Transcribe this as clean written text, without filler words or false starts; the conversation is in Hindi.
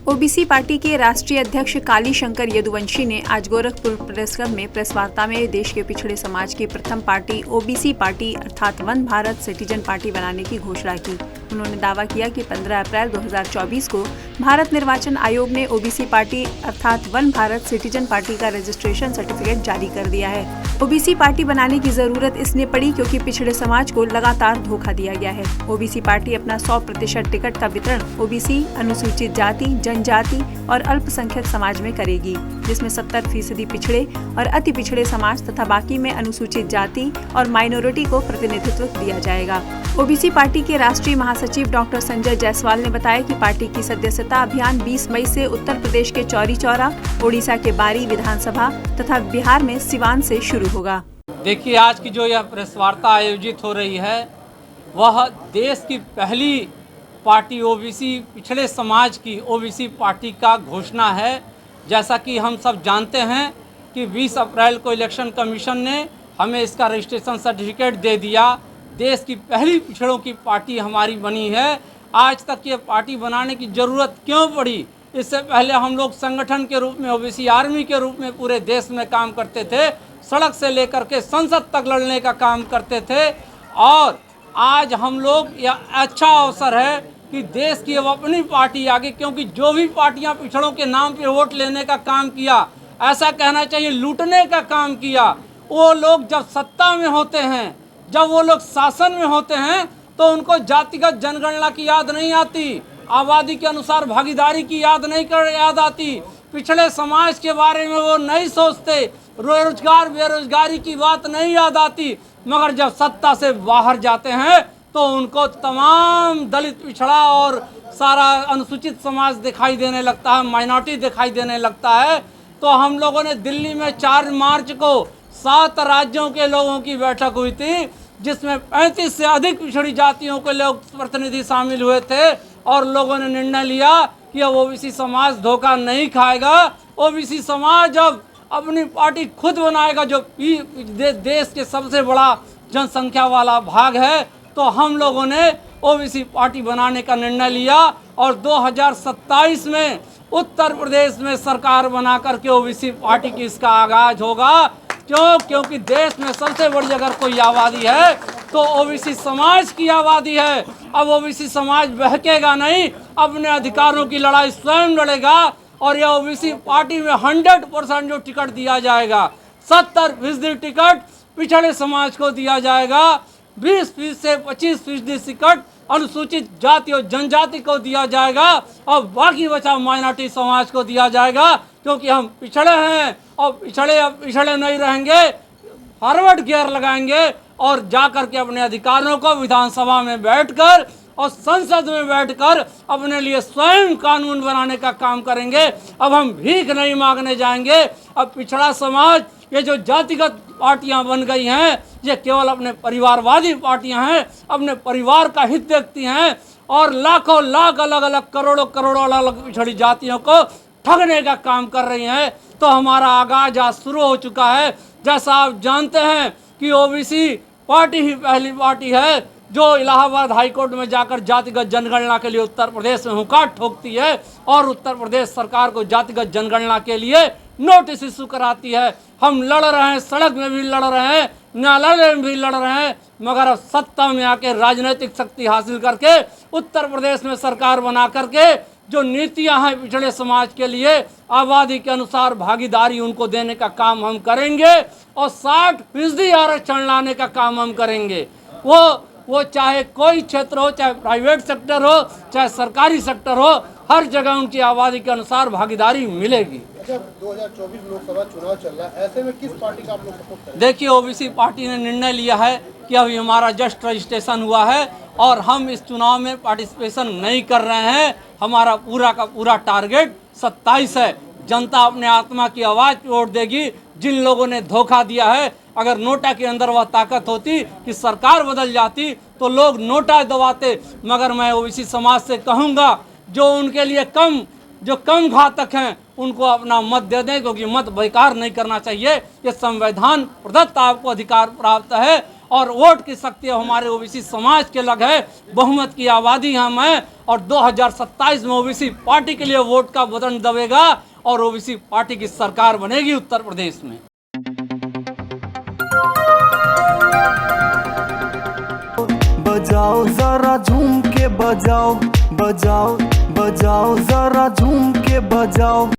ओबीसी पार्टी के राष्ट्रीय अध्यक्ष काली शंकर यदुवंशी ने आज गोरखपुर प्रेस क्लब में प्रेस वार्ता में देश के पिछड़े समाज की प्रथम पार्टी ओबीसी पार्टी अर्थात वन भारत सिटीजन पार्टी बनाने की घोषणा की। उन्होंने दावा किया कि 15 अप्रैल 2024 को भारत निर्वाचन आयोग ने ओबीसी पार्टी अर्थात वन भारत सिटीजन पार्टी का रजिस्ट्रेशन सर्टिफिकेट जारी कर दिया है। ओबीसी पार्टी बनाने की जरूरत इसलिए पड़ी क्योंकि पिछड़े समाज को लगातार धोखा दिया गया है। ओबीसी पार्टी अपना 100% टिकट का वितरण ओबीसी, अनुसूचित जाति, जनजाति और अल्पसंख्यक समाज में करेगी, जिसमें 70% पिछड़े और अति पिछड़े समाज तथा बाकी में अनुसूचित जाति और माइनॉरिटी को प्रतिनिधित्व दिया जाएगा। ओबीसी पार्टी के राष्ट्रीय महासचिव डॉक्टर संजय जायसवाल ने बताया कि पार्टी की सदस्यता अभियान 20 मई से उत्तर प्रदेश के चौरी चौरा, ओडिशा के बारी विधानसभा तथा बिहार में सिवान से शुरू होगा। देखिए, आज की जो यह प्रेस वार्ता आयोजित हो रही है वह देश की पहली पार्टी ओबीसी पिछड़े समाज की ओबीसी पार्टी का घोषणा है। जैसा कि हम सब जानते हैं कि 20 अप्रैल को इलेक्शन कमीशन ने हमें इसका रजिस्ट्रेशन सर्टिफिकेट दे दिया। देश की पहली पिछड़ों की पार्टी हमारी बनी है। आज तक ये पार्टी बनाने की ज़रूरत क्यों पड़ी? इससे पहले हम लोग संगठन के रूप में ओबीसी आर्मी के रूप में पूरे देश में काम करते थे, सड़क से लेकर के संसद तक लड़ने का काम करते थे। और आज हम लोग यह अच्छा अवसर है कि देश की अब अपनी पार्टी आगे, क्योंकि जो भी पार्टियां पिछड़ों के नाम पे वोट लेने का काम किया, ऐसा कहना चाहिए लूटने का काम किया, वो लोग जब सत्ता में होते हैं, जब वो लोग शासन में होते हैं तो उनको जातिगत जनगणना की याद नहीं आती, आबादी के अनुसार भागीदारी की याद आती, पिछड़े समाज के बारे में वो नहीं सोचते, रोजगार बेरोजगारी की बात नहीं याद आती। मगर जब सत्ता से बाहर जाते हैं तो उनको तमाम दलित, पिछड़ा और सारा अनुसूचित समाज दिखाई देने लगता है, माइनॉरिटी दिखाई देने लगता है। तो हम लोगों ने दिल्ली में 4 मार्च को 7 राज्यों के लोगों की बैठक हुई थी, जिसमें 35 से अधिक पिछड़ी जातियों के लोग प्रतिनिधि शामिल हुए थे और लोगों ने निर्णय लिया कि अब ओबीसी समाज धोखा नहीं खाएगा। ओबीसी समाज अब अपनी पार्टी खुद बनाएगा, जो देश के सबसे बड़ा जनसंख्या वाला भाग है। तो हम लोगों ने ओबीसी पार्टी बनाने का निर्णय लिया और 2027 में उत्तर प्रदेश में सरकार बना करके ओबीसी पार्टी की इसका आगाज होगा। क्योंकि देश में सबसे बड़ी अगर कोई आबादी है तो ओबीसी समाज की आबादी है। अब ओबीसी समाज बहकेगा नहीं, अपने अधिकारों की लड़ाई स्वयं लड़ेगा और यह ओबीसी पार्टी में 100% जो टिकट दिया जाएगा, 70% टिकट पिछड़े समाज को दिया जाएगा, 20% से 25% टिकट अनुसूचित जाति और जनजाति को दिया जाएगा और बाकी बचा माइनॉरिटी समाज को दिया जाएगा। क्योंकि हम पिछड़े हैं और पिछड़े नहीं रहेंगे, फॉरवर्ड गियर लगाएंगे और जाकर के अपने अधिकारों को विधानसभा में बैठकर और संसद में बैठकर अपने लिए स्वयं कानून बनाने का काम करेंगे। अब हम भीख नहीं मांगने जाएंगे। अब पिछड़ा समाज, ये जो जातिगत पार्टियां बन गई हैं, ये केवल अपने परिवारवादी पार्टियां हैं, अपने परिवार का हित देखती हैं और लाखों लाख अलग अलग करोड़ों अलग अलग पिछड़ी जातियों को ठगने का काम कर रही हैं। तो हमारा आगाज आज शुरू हो चुका है। जैसा आप जानते हैं कि ओबीसी पार्टी ही पहली पार्टी है जो इलाहाबाद हाईकोर्ट में जाकर जातिगत जनगणना के लिए उत्तर प्रदेश में हुंकार ठोकती है और उत्तर प्रदेश सरकार को जातिगत जनगणना के लिए नोटिस इशू कराती है। हम लड़ रहे हैं, सड़क में भी लड़ रहे हैं, न्यायालय में भी लड़ रहे हैं, मगर अब सत्ता में आके राजनीतिक शक्ति हासिल करके उत्तर प्रदेश में सरकार बना करके जो नीतियां हैं पिछड़े समाज के लिए, आबादी के अनुसार भागीदारी उनको देने का काम हम करेंगे और 60% आरक्षण लाने का काम हम करेंगे। वो चाहे कोई क्षेत्र हो, चाहे प्राइवेट सेक्टर हो, चाहे सरकारी सेक्टर हो, हर जगह उनकी आबादी के अनुसार भागीदारी मिलेगी। 2024 लोकसभा चुनाव चल रहा है, ऐसे में किस पार्टी का आप लोग सपोर्ट करेंगे? देखिए, ओबीसी पार्टी ने निर्णय लिया है कि अभी हमारा जस्ट रजिस्ट्रेशन हुआ है और हम इस चुनाव में पार्टिसिपेशन नहीं कर रहे हैं। हमारा पूरा का पूरा टारगेट 27 है। जनता अपने आत्मा की आवाज़ पे वोट देगी। जिन लोगों ने धोखा दिया है, अगर नोटा के अंदर वह ताकत होती कि सरकार बदल जाती तो लोग नोटा दबाते। मगर मैं ओबीसी समाज से कहूँगा जो उनके लिए कम घातक हैं उनको अपना मत दे दें, क्योंकि मत बेकार नहीं करना चाहिए। ये संविधान प्रदत्त आपको अधिकार प्राप्त है और वोट की शक्ति हमारे ओबीसी समाज के लग है। बहुमत की आबादी हम है और 2027 में ओबीसी पार्टी के लिए वोट का बटन दबेगा और ओबीसी पार्टी की सरकार बनेगी उत्तर प्रदेश में। बजाओ जरा झूम के बजाओ, बजाओ बजाओ जरा झूम के बजाओ।